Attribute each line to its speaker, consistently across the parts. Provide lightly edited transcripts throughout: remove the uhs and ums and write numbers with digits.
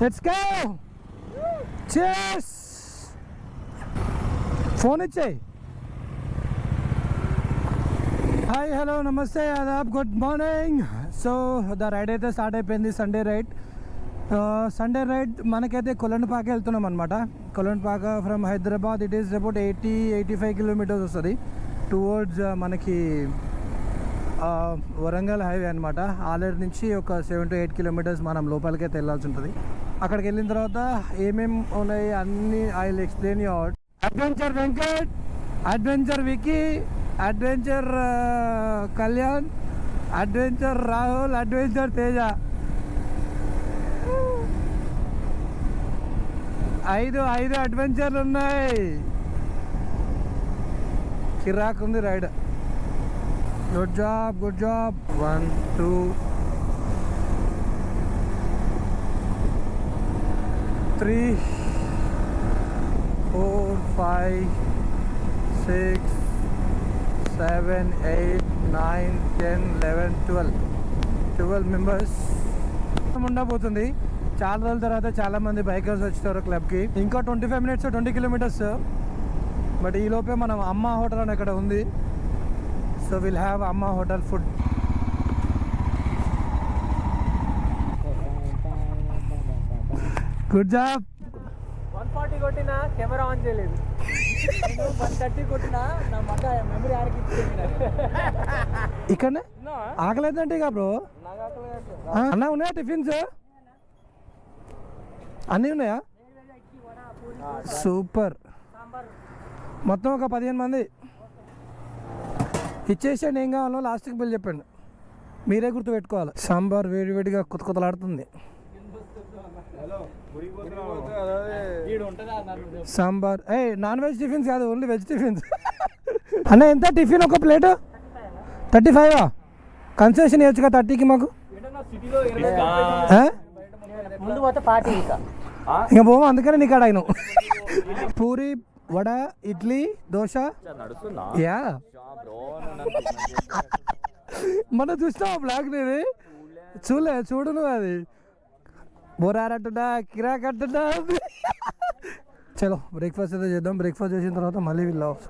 Speaker 1: Let's go cheers phone ఇచ్చేయి hi hello namaste adaab good morning so the ride అయితే start అయిపోయింది Sunday ride మనకైతే కొలంపాక వెళ్తున్నాం అనమాట Kolanpaka from Hyderabad it is about 80-85 kilometres వస్తుంది టువర్డ్స్ మనకి వరంగల్ హైవే అనమాట ఆలేరు నుంచి ఒక 7-8 కిలోమీటర్స్ మనం లోపలికైతే వెళ్ళాల్సి ఉంటుంది అక్కడికి వెళ్ళిన తర్వాత ఏమేమి ఉన్నాయి అన్నీ I will explain you out adventure Venkat adventure Vicky adventure Kalyan adventure Rahul adventure Teja 5 అడ్వెంచర్లు ఉన్నాయి కిరాకుంది రైడ్ గుడ్ జాబ్ 1 2 3 4 5 6 7 8 9 10 11 12 మెంబర్స్ ఉండబోతుంది చాలా రోజుల తర్వాత చాలా మంది బైకర్స్ వచ్చారు క్లబ్కి ఇంకా 25 మినిట్స్ 20 కిలోమీటర్స్ బట్ ఈ లోపే మనం అమ్మ హోటల్ అని ఇక్కడ ఉంది సో విల్ హ్యావ్ అమ్మ హోటల్ ఫుడ్ గుడ్ జాబ్
Speaker 2: 140 కొట్టినా కెమెరా ఆన్ చేయలేదు 130 కొట్టినా నా మగ్గ మెమరీ ఆడికి
Speaker 1: ఇక్కడనే ఆకలేదంటే ఇక బ్రో అన్న ఉన్నాయా టిఫిన్స్ అన్నీ ఉన్నాయా సూపర్ మొత్తం ఒక 15 మంది ఇచ్చేసాడు ఏం కావాలో లాస్ట్కి బిల్ చెప్పండి మీరే గుర్తు పెట్టుకోవాలి సాంబార్ వేడివేడిగా కొత్తలాడుతుంది సాంబార్ నాన్ వెజ్ టిఫిన్స్ కాదు ఓన్లీ వెజ్ టిఫిన్స్ అన్న ఎంత టిఫిన్ ఒక ప్లేట్ 35 కన్సెషన్ ఇవ్వచ్చుగా 30కి మాకు ఇంకా పోమా అందుకనే నీకు అడిగిన పూరి వడ ఇడ్లీ దోశ యా మనం చూస్తావు బ్లాక్ నేది చూడు నువ్వు అది బోరారట్టుడా కిరాకట్టుడా చలో బ్రేక్ఫాస్ట్ అయితే చేద్దాం బ్రేక్ఫాస్ట్ చేసిన తర్వాత మళ్ళీ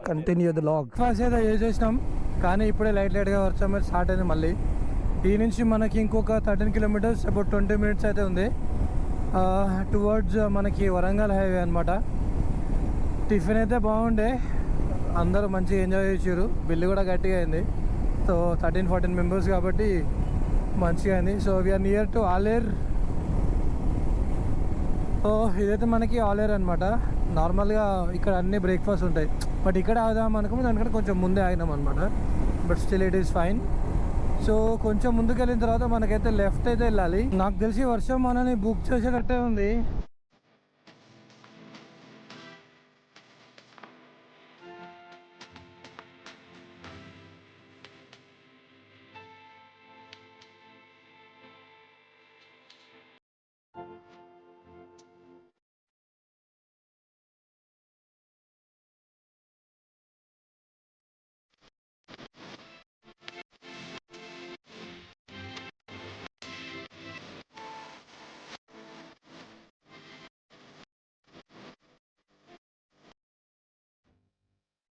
Speaker 1: కంటిన్యూ ద లాగ్ బ్రేక్ఫాస్ట్ అయితే చేసేసినాం కానీ ఇప్పుడే లైట్గా వర్షం మీద స్టార్ట్ అయింది మళ్ళీ ఈ నుంచి మనకి ఇంకొక 13 కిలోమీటర్స్ అబౌట్ 20 మినిట్స్ అయితే ఉంది టువర్డ్స్ మనకి వరంగల్ హైవే అనమాట టిఫిన్ అయితే బాగుండే అందరూ మంచిగా ఎంజాయ్ చేసారు బిల్లు కూడా గట్టిగా అయింది సో 13-14 మెంబర్స్ కాబట్టి మంచిగా అయింది so we are near to Aler so ఇదైతే మనకి ఆలేర్ అనమాట నార్మల్గా ఇక్కడ అన్ని బ్రేక్ఫాస్ట్ ఉంటాయి బట్ ఇక్కడ ఆగుదాం అనుకో దానికంటే కొంచెం ముందే ఆగినాం అనమాట but still it is fine so కొంచెం ముందుకు వెళ్ళిన తర్వాత మనకైతే లెఫ్ట్ అయితే వెళ్ళాలి నాకు తెలిసి వర్షం మనని బుక్ చేసేటట్టే ఉంది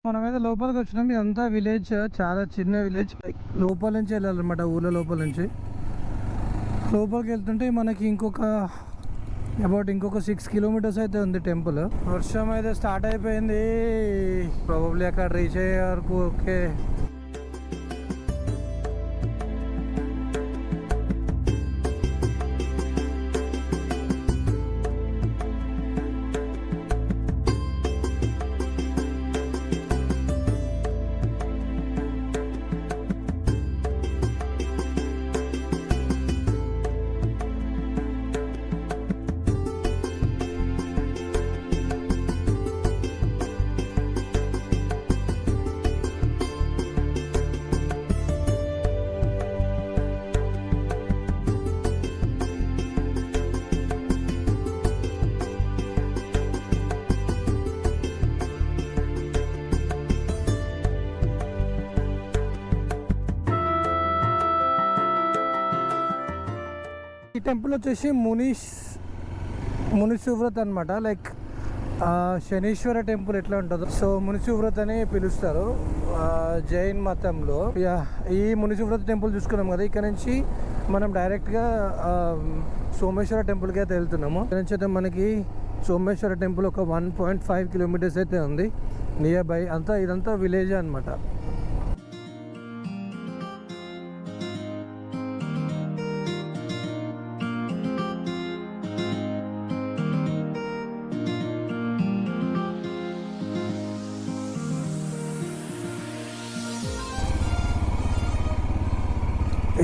Speaker 1: మనమైతే లోపలికి వచ్చినాం ఇదంతా విలేజ్ చాలా చిన్న విలేజ్ లోపల నుంచి వెళ్ళాలన్నమాట ఊళ్ళో లోపల నుంచి లోపలికి వెళ్తుంటే మనకి ఇంకొక 6 కిలోమీటర్స్ అయితే ఉంది టెంపుల్ వర్షం అయితే స్టార్ట్ అయిపోయింది ప్రాబబ్లీ అక్కడ రీచ్ అయ్యే వరకు ఓకే ఈ టెంపుల్ వచ్చేసి మునీష్ మునిసువ్రత్ అనమాట. లైక్ శనీశ్వర టెంపుల్ ఎట్లా ఉంటుందో సో మునిసువ్రత్ అని పిలుస్తారు జైన్ మతంలో. ఈ మునిసువ్రత్ టెంపుల్ చూసుకున్నాం కదా, ఇక్కడ నుంచి మనం డైరెక్ట్గా సోమేశ్వర టెంపుల్కి అయితే వెళ్తున్నాము. ఇక్కడ నుంచి అయితే మనకి సోమేశ్వర టెంపుల్ ఒక 1.5 కిలోమీటర్స్ అయితే ఉంది నియర్ బై. ఇదంతా విలేజ్ అనమాట.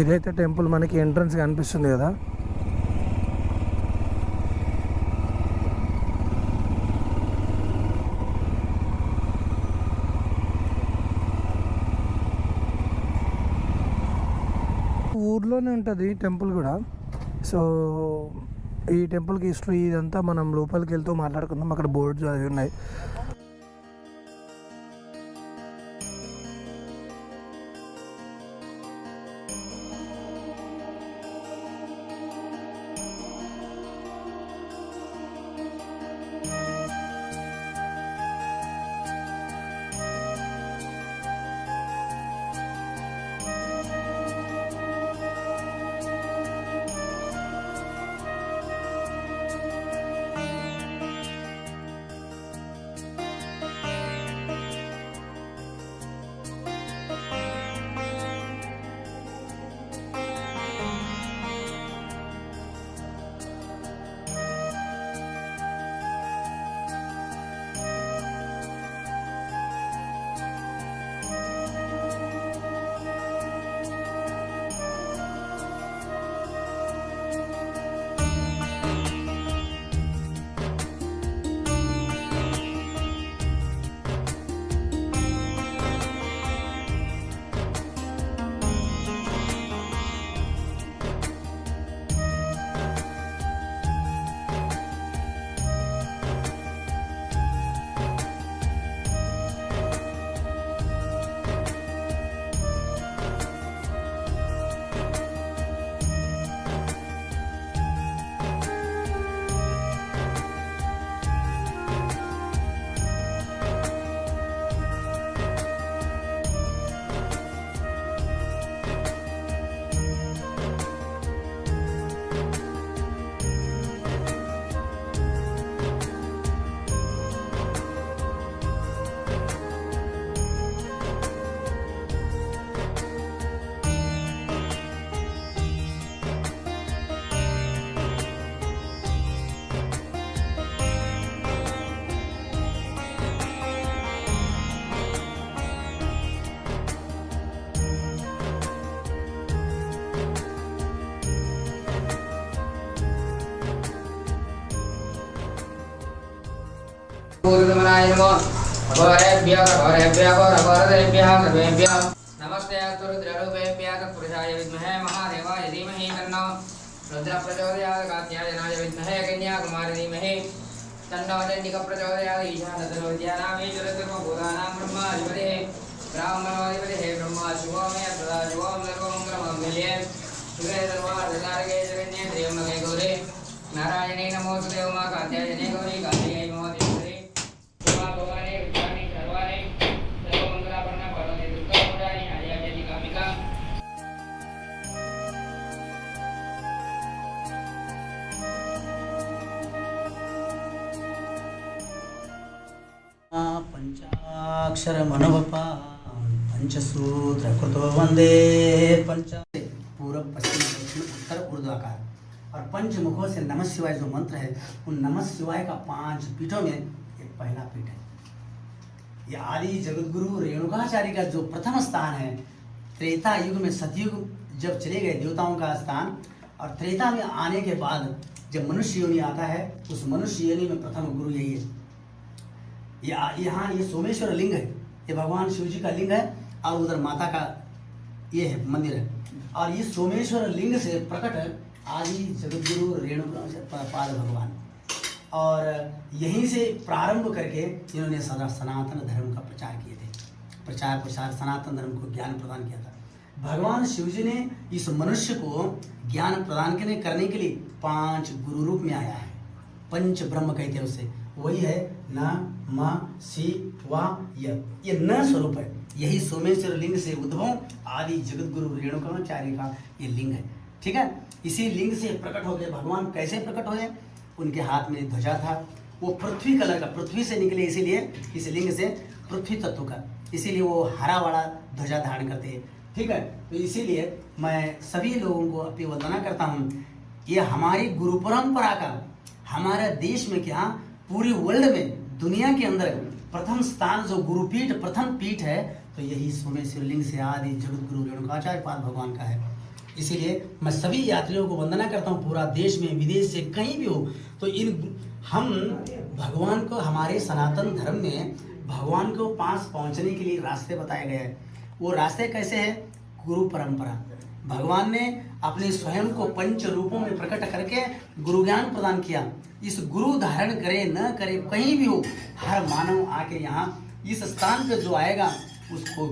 Speaker 1: ఇదైతే టెంపుల్ మనకి ఎంట్రన్స్ కనిపిస్తుంది కదా. ఊర్లోనే ఉంటుంది టెంపుల్ కూడా. సో ఈ టెంపుల్కి హిస్టరీ ఇదంతా మనం లోపలికి వెళ్తూ మాట్లాడుకుందాం. అక్కడ బోర్డ్స్ అవి ఉన్నాయి.
Speaker 3: नमस्ते रुद्ररूपेभ्यः तत्पुरुषाय विद्महे महादेवाय धीमहि तन्नो रुद्रः प्रचोदयात् कात्यायनाय विद्महे कन्याकुमारी धीमहि तन्नो चण्डिका प्रचोदयात् ईशानतनो विद्यानामीश्वरधर्मभूतानां ब्रह्माधिपतिः ब्राह्मणोऽधिपतिः ब्रह्मा शिवो मे सदा शिवों सर्वमङ्गलमाङ्गल्ये शिवे सर्वार्थसाधके शरण्ये त्र्यम्बके गौरी नारायणे नमोऽस्तुते उमा कात्यायने गौरी कात्यायै नमोऽस्तुते उमा भवानी विद्यानि सर्वाणि सर्वमङ्गलापर्णा पार्वती दुर्गा पुराणी आर्याभ्यति कामिका
Speaker 4: पंचाक्षर मनोपा पंचसूत्र कृतो वंदे पंच पूर्व पश्चिम दक्षिण उत्तर ऊर्ध्वाकार और पंच मुखों से नमः शिवाय जो मंत्र है उन नमः शिवाय का 5 पीठों में एक पहला पीठ है। यह आदि जगतगुरु रेणुकाचार्य का जो प्रथम स्थान है। त्रेता युग में सतयुग जब चले गए देवताओं का स्थान और त्रेता में आने के बाद जब मनुष्य योनि आता है उस मनुष्य योनि में प्रथम गुरु यही है। यहाँ ये सोमेश्वर लिंग है, ये भगवान शिव जी का लिंग है और उधर माता का ये है मंदिर है। और ये सोमेश्वर लिंग से प्रकट आदि जगतगुरु रेणुका पाद भगवान और यहीं से प्रारंभ करके इन्होंने सदा सनातन धर्म का प्रचार किए थे। प्रचार सनातन धर्म को ज्ञान प्रदान किया था। भगवान शिव जी ने इस मनुष्य को ज्ञान प्रदान करने के लिए 5 गुरु रूप में आया है। पंच ब्रह्म कहते हैं उसे, वही है न म सी वा य, ये न स्वरूप है। यही सोमेश्वर लिंग से उद्भव आदि जगत गुरु रेणुकाचार्य का ये लिंग है। ठीक है, इसी लिंग से प्रकट हो गए भगवान। कैसे प्रकट हुए? उनके हाथ में ध्वजा था, वो पृथ्वी कलर का, पृथ्वी से निकले, इसीलिए इस लिंग से पृथ्वी तत्व का, इसीलिए वो हरा वाला ध्वजा धारण करते हैं। ठीक है, तो इसीलिए मैं सभी लोगों को अपनी वंदना करता हूँ। ये हमारी गुरु परंपरा का, हमारे देश में क्या पूरी वर्ल्ड में, दुनिया के अंदर प्रथम स्थान जो गुरुपीठ, प्रथम पीठ है, तो यही सोमेश्वर लिंग से आदि जगत गुरु रेणुकाचार्य पाद भगवान का है। इसीलिए मैं सभी यात्रियों को वंदना करता हूँ, पूरा देश में विदेश से कहीं भी हो, तो हम भगवान को, हमारे सनातन धर्म में भगवान को पास पहुंचने के लिए रास्ते बताए गए हैं। वो रास्ते कैसे हैं? गुरु परंपरा। भगवान ने अपने स्वयं को पंच रूपों में प्रकट करके गुरु ज्ञान प्रदान किया। इस गुरु धारण करे न करे, कहीं भी हो, हर मानव आके यहाँ इस स्थान पे जो आएगा उसको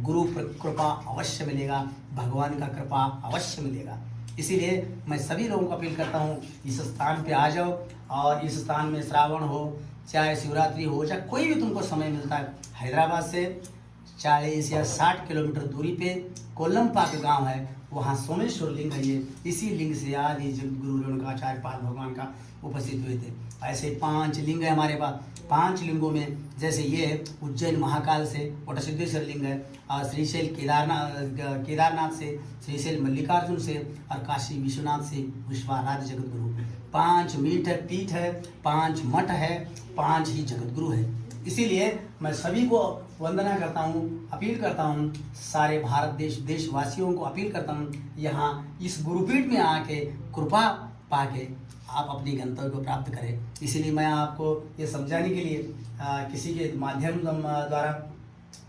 Speaker 4: गुरु कृपा अवश्य मिलेगा, भगवान का कृपा अवश्य मिलेगा। इसीलिए मैं सभी लोगों को अपील करता हूँ, इस स्थान पे आ जाओ, और इस स्थान में श्रावण हो, चाहे शिवरात्रि हो, चाहे कोई भी तुमको समय मिलता है, हैदराबाद से 40 या 60 किलोमीटर दूरी पे कोल्लमपाक गांव है, वहाँ सोमेश्वर लिंग है। ये इसी लिंग से आदि जगत गुरु रेणुकाचार्य पाद भगवान का उपस्थित हुए थे। ऐसे 5 लिंग है हमारे पास। 5 लिंगों में जैसे ये उज्जैन महाकाल से वटसिद्धेश्वर लिंग है, और श्रीशैल केदारनाथ से, श्रीशैल मल्लिकार्जुन से, और काशी विश्वनाथ से विश्वाराध्य जगत गुरु। 5 पीठ है, 5 मठ है, 5 ही जगत गुरु है। इसीलिए मैं सभी को वंदना करता हूँ, अपील करता हूँ, सारे भारत देशवासियों को अपील करता हूँ, यहाँ इस गुरुपीठ में आके कृपा पाके आप अपनी गंतव्य को प्राप्त करें। इसीलिए मैं आपको ये समझाने के लिए किसी के माध्यम द्वारा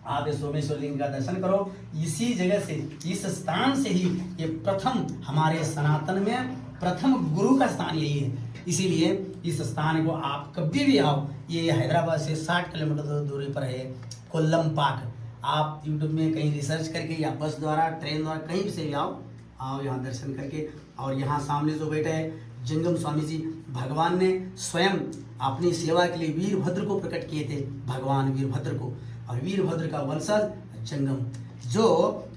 Speaker 4: आप इस सोमेश्वर लिंग का दर्शन करो। इसी जगह से, इस स्थान से ही ये प्रथम, हमारे सनातन में प्रथम गुरु का स्थान यही है। इसीलिए इस स्थान को आप कभी भी आओ, ये हैदराबाद से 60 किलोमीटर दूरी पर है कोल्लमपाक। आप यूट्यूब में कहीं रिसर्च करके या बस द्वारा, ट्रेन द्वारा, कहीं से भी आओ यहाँ दर्शन करके। और यहाँ सामने जो बैठे हैं जंगम स्वामी जी, भगवान ने स्वयं अपनी सेवा के लिए वीरभद्र को प्रकट किए थे, भगवान वीरभद्र को, और वीरभद्र का वंशज जंगम, जो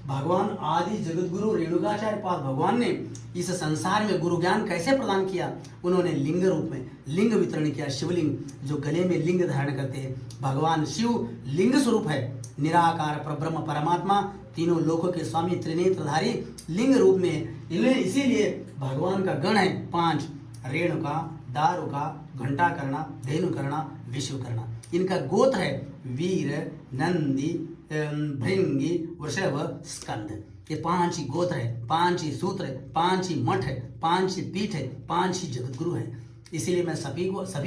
Speaker 4: भगवान आदि जगत गुरु रेणुकाचार्य पाद भगवान ने इस संसार में गुरु ज्ञान कैसे प्रदान किया। उन्होंने लिंग रूप में लिंग वितरण किया, शिवलिंग, जो गले में लिंग धारण करते हैं। भगवान शिव लिंग स्वरूप है, निराकार परब्रह्म परमात्मा, तीनों लोकों के स्वामी, त्रिनेत्रधारी लिंग रूप में। इसीलिए भगवान का गण है 5, रेणुका, दारुका, घंटाकर्णा, धेनुकर्णा, विश्वकर्णा। इनका गोत्र है वीर, नंदी, भृंगी, वृषभ, स्कंद। ये 5 ही गोत्र है, 5 ही सूत्र है, 5 ही मठ है, 5 ही पीठ है, 5 ही जगत गुरु है। इसीलिए मैं सभी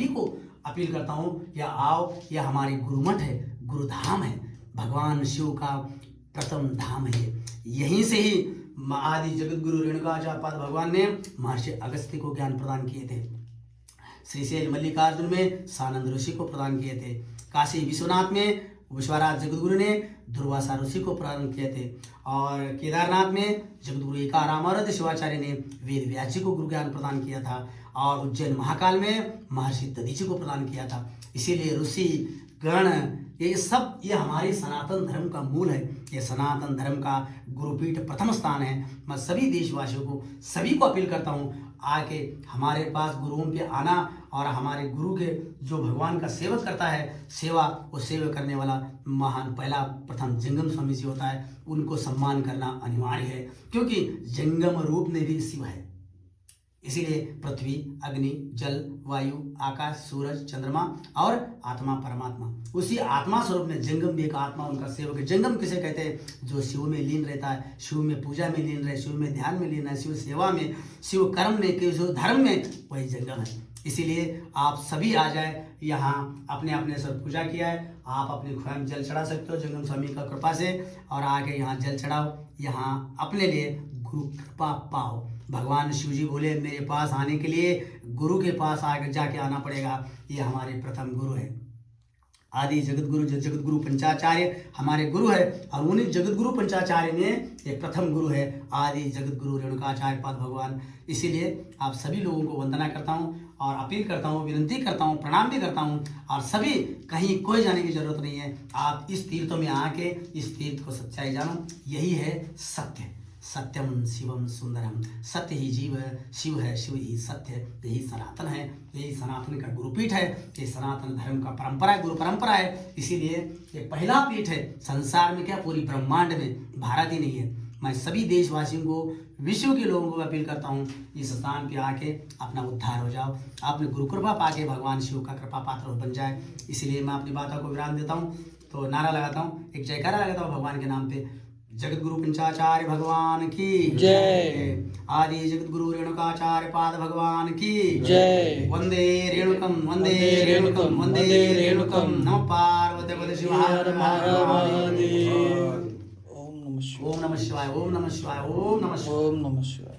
Speaker 4: को अपील करता हूँ, या आओ, यह हमारी गुरुमठ है, गुरुधाम है, भगवान शिव का प्रथम धाम है। यहीं से ही आदि जगत गुरु रेणुकाचार्य पाद भगवान ने महर्षि अगस्त्य को ज्ञान प्रदान किए थे। श्रीशैल मल्लिकार्जुन में सानंद ऋषि को प्रदान किए थे। काशी विश्वनाथ में विश्वाराध्य जगत गुरु ने दुर्वासा ऋषि को प्रदान किए थे। और केदारनाथ में जगत गुरु एकारामाराध्य शिवाचार्य ने वेद व्यास जी को गुरु ज्ञान प्रदान किया था। और उज्जैन महाकाल में महर्षि दधीचि को प्रदान किया था। इसीलिए ऋषि गण, ये सब, ये हमारे सनातन धर्म का मूल है। ये सनातन धर्म का गुरुपीठ प्रथम स्थान है। मैं सभी देशवासियों को, सभी को अपील करता हूँ, आके हमारे पास गुरुओं पे आना, और हमारे गुरु के जो भगवान का सेवक करता है सेवा, वो सेवा करने वाला महान पहला प्रथम जंगम स्वामी जी होता है। उनको सम्मान करना अनिवार्य है, क्योंकि जंगम रूप में भी शिव है। इसीलिए पृथ्वी, अग्नि, जल, वायु, आकाश, सूरज, चंद्रमा और आत्मा परमात्मा, उसी आत्मा स्वरूप में जंगम भी एक आत्मा, उनका सेवक है। जंगम किसे कहते हैं? जो शिव में लीन रहता है, शिव में पूजा में लीन रहे, शिव में ध्यान में लीन है, शिव सेवा में, शिव कर्म में, शिव धर्म में, वही जंगम है। इसीलिए आप सभी आ जाए यहाँ, अपने अपने सब पूजा किया है, आप अपने स्वयं जल चढ़ा सकते हो जंगम स्वामी का कृपा से, और आके यहाँ जल चढ़ाओ, यहाँ अपने लिए गुरु कृपा पाओ। भगवान शिव जी बोले, मेरे पास आने के लिए गुरु के पास आकर जाके आना पड़ेगा। ये हमारे प्रथम गुरु है। आदि जगतगुरु जगतगुरु पंचाचार्य हमारे गुरु है, और उन्हीं जगतगुरु पंचाचार्य में एक प्रथम गुरु है आदि जगतगुरु रेणुकाचार्य पाद भगवान। इसीलिए आप सभी लोगों को वंदना करता हूँ और अपील करता हूँ, विनती करता हूँ, प्रणाम भी करता हूँ। और सभी कहीं कोई जाने की जरूरत नहीं है, आप इस तीर्थों में आके इस तीर्थ को सच्चाई जानो। यही है सत्य, सत्यम शिवम सुंदरम। सत्य ही जीव है, शिव है, शिव ही सत्य, यही सनातन है, यही सनातन का गुरुपीठ है, ये सनातन धर्म का परंपरा है, गुरु परंपरा है। इसीलिए ये पहला पीठ है संसार में, क्या पूरी ब्रह्मांड में, भारत ही नहीं है। मैं सभी देशवासियों को, विश्व के लोगों को अपील करता हूँ, इस स्थान पे आके अपना उद्धार हो जाओ, अपने गुरु कृपा पाके भगवान शिव का कृपा पात्र बन जाए। इसीलिए मैं अपनी बातों को विराम देता हूँ, तो नारा लगाता हूँ, एक जयकारा लगाता हूँ भगवान के नाम पे। जगत गुरु पंचाचार्य भगवान की
Speaker 1: जय।
Speaker 4: आदि जगत गुरु रेणुकाचार्य पाद भगवान की
Speaker 1: जय।
Speaker 4: वंदे रेणुकम वंदे रेणुकम वंदे रेणुकम। नमः पार्वती पते शिव हर महादेव। ओम नमः शिवाय, ओम नमः शिवाय, ओम नमः शिवाय,
Speaker 1: ओम नमः शिवाय।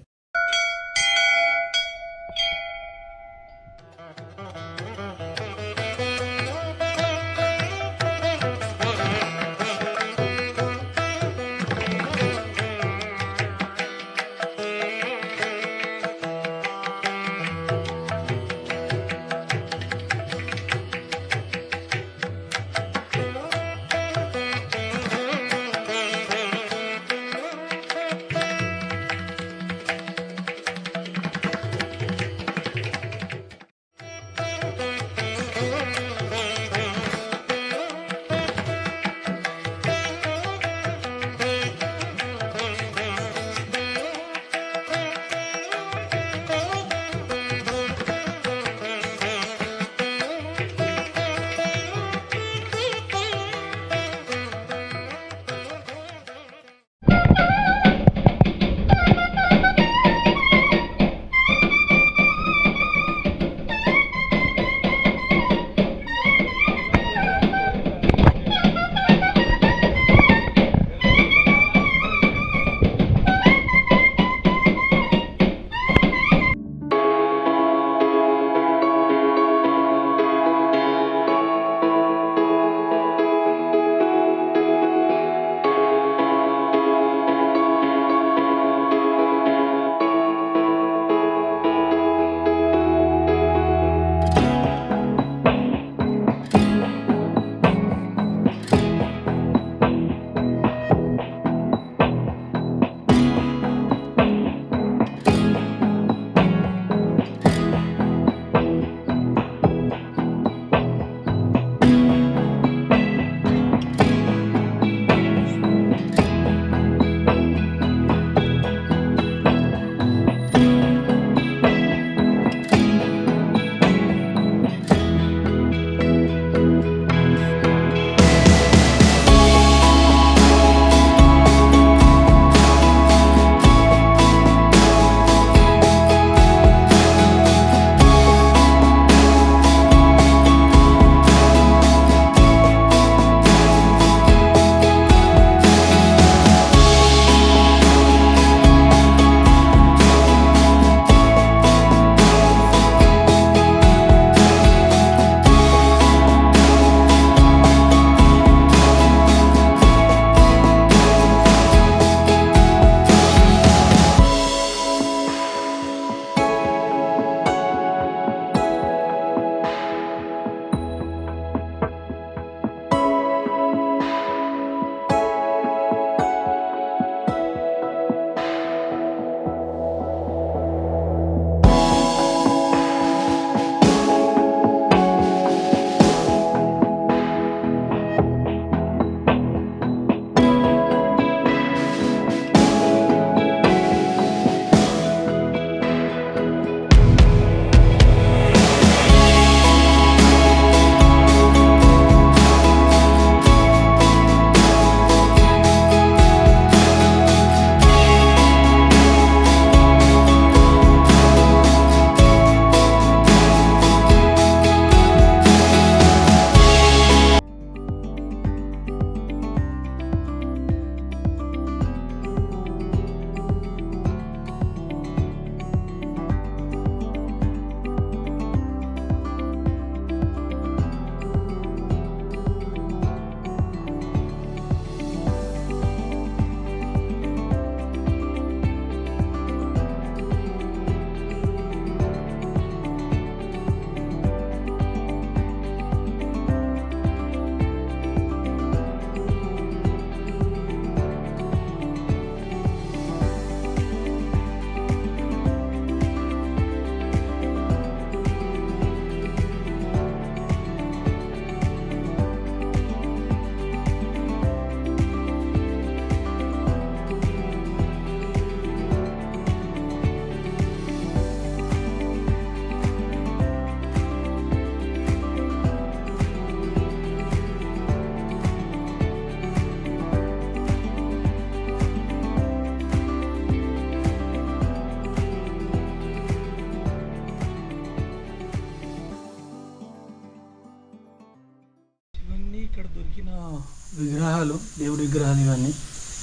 Speaker 1: విగ్రహాలు, దేవుడి విగ్రహాలు ఇవన్నీ.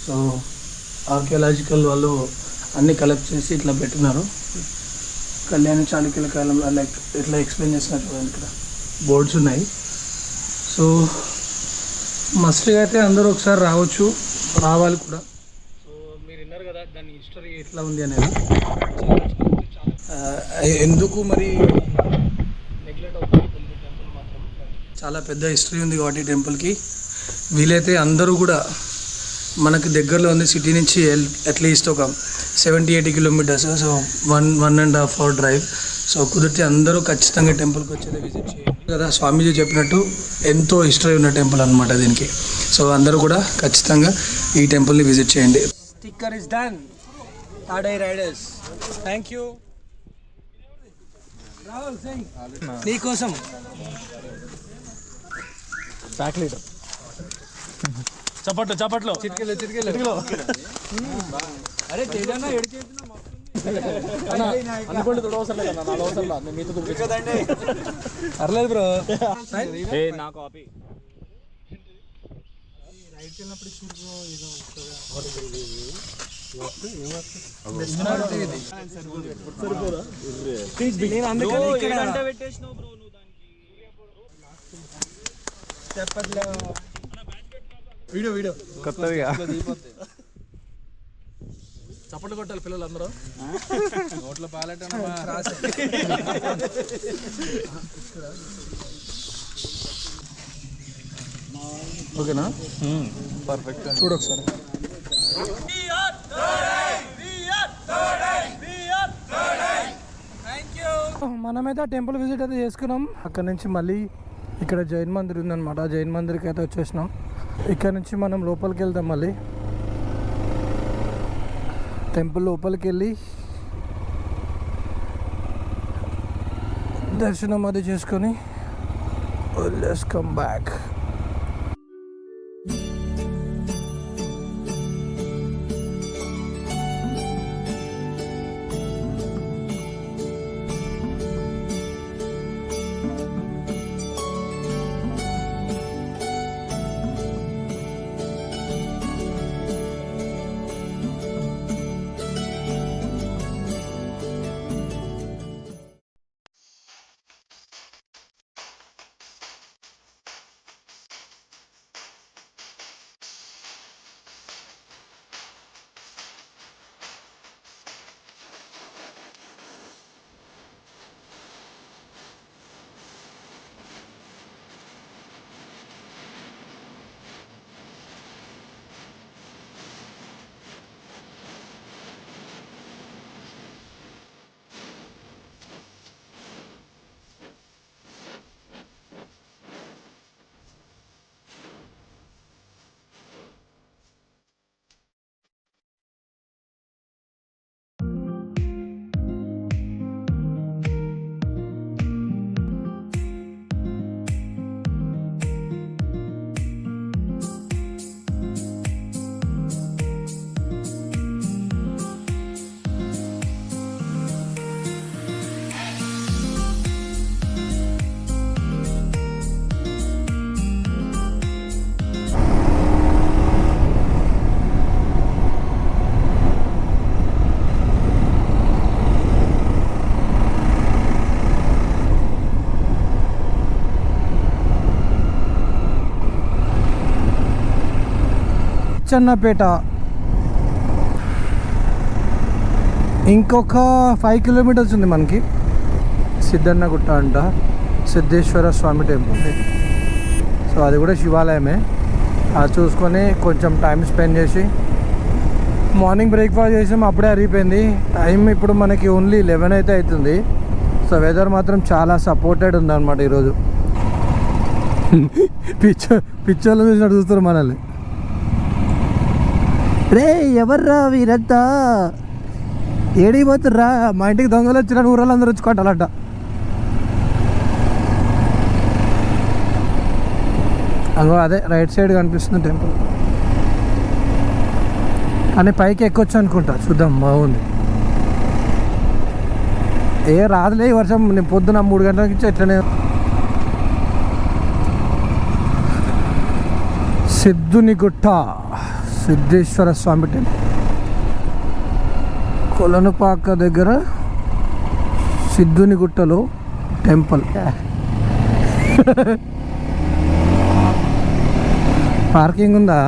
Speaker 1: సో ఆర్కియాలజికల్ వాళ్ళు అన్నీ కలెక్ట్ చేసి ఇట్లా పెట్టినారు. కళ్యాణ చాళుక్యుల కాలంలో లైక్ ఇట్లా ఎక్స్ప్లెయిన్ చేసినారు చూడండి. ఇక్కడ బోర్డ్స్ ఉన్నాయి. సో మస్ట్గా అయితే అందరూ ఒకసారి రావాలి కూడా. సో మీరు విన్నారు కదా దాని హిస్టరీ ఎట్లా ఉంది అనేది. ఎందుకు మరి నెగ్లెక్ట్ అవుతుంది టెంపుల్ మాత్రం. చాలా పెద్ద హిస్టరీ ఉంది కాబట్టి టెంపుల్కి. వీలైతే అందరూ కూడా మనకి దగ్గరలో ఉంది సిటీ నుంచి అట్లీస్ట్ ఒక 70-80 kilometres. So 1.5 hour drive. So కుదిరితే అందరూ ఖచ్చితంగా టెంపుల్కి వచ్చేది విజిట్ చేయండి కదా. స్వామీజీ చెప్పినట్టు ఎంతో హిస్టరీ ఉన్న టెంపుల్ అనమాట దీనికి. సో అందరూ కూడా ఖచ్చితంగా ఈ టెంపుల్ని విజిట్ చేయండి. Sticker is done. తాడై రైడర్స్ థ్యాంక్ యూ. నీకోసం
Speaker 2: బ్యాక్ లీటర్ చప్పట్లు చిటికెళ్ళు. అరే తేజన్నా ఎడి చేస్తున్నా అనుకోండి తోడు అవసరం లేదు, నాలుగు అవసరం లేదు, మీతో చూపించదండి.
Speaker 1: అర్లేదు బ్రో.
Speaker 2: నా కాపీ రైట్కి వెళ్ళినప్పుడు వీడియో కొత్తగా చప్పట్లు కొట్టాలి పిల్లలు అందరూ. నోట్లో పాలట ఓకేనా? పర్ఫెక్ట్. చూడు ఒకసారి. మనమైతే ఆ టెంపుల్ విజిట్ అయితే చేసుకున్నాం. అక్కడ నుంచి మళ్ళీ ఇక్కడ జైన్ మందిర్ ఉందన్నమాట. జైన్ మందిర్కి అయితే వచ్చేసినాం. ఇక్కడ నుంచి మనం లోపలికి వెళ్తాం. మళ్ళీ టెంపుల్ లోపలికి వెళ్ళి దర్శనం అది చేసుకొని లెట్స్ కమ్ బ్యాక్. చెన్నపేట ఇంకొక 5 కిలోమీటర్స్ ఉంది మనకి. సిద్ధన్నగుట్ట అంట, సిద్ధేశ్వర స్వామి టెంపుల్. సో అది కూడా శివాలయమే. అది చూసుకొని కొంచెం టైం స్పెండ్ చేసి మార్నింగ్ బ్రేక్ఫాస్ట్ చేసాం. అప్పుడే అరిగిపోయింది టైం. ఇప్పుడు మనకి ఓన్లీ 11 అయితే అవుతుంది. సో వెదర్ మాత్రం చాలా సపోర్టెడ్ ఉందన్నమాట ఈరోజు. పిచ్చోళ్ళు చూసినట్టు చూస్తారు మనల్ని. రే ఎవర్రా వీరంతా, ఏడిపోతుర్రా, మా ఇంటికి దొంగలు వచ్చిన ఊరాళ్ళందరూ వచ్చి కొట్టాలట. అగో అదే రైట్ సైడ్ కనిపిస్తుంది టెంపుల్. కానీ పైకి ఎక్కొచ్చు అనుకుంటా, చూద్దాం. బాగుంది. రాదులే వర్షం. నేను పొద్దున 3 గంటల నుంచి ఎట్లనే సిద్ధునిగుట్ట సిద్ధేశ్వర స్వామి టెంపుల్, కొలనుపాక దగ్గర సిద్ధునిగుట్టలో టెంపుల్. పార్కింగ్ ఉందా?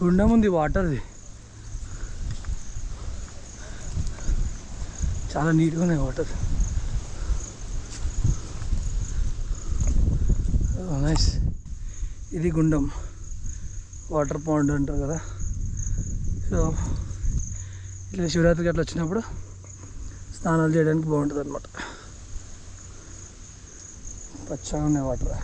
Speaker 2: గుండం ఉంది వాటర్ది, చాలా నీట్గా ఉన్నాయి వాటర్. నైస్. ఇది గుండం, వాటర్ పాండ్ అంటారు కదా. సో ఇట్లా శివరాత్రికి అట్లా వచ్చినప్పుడు స్నానాలు చేయడానికి బాగుంటుంది అనమాట. పచ్చగా ఉన్నాయి వాటర్.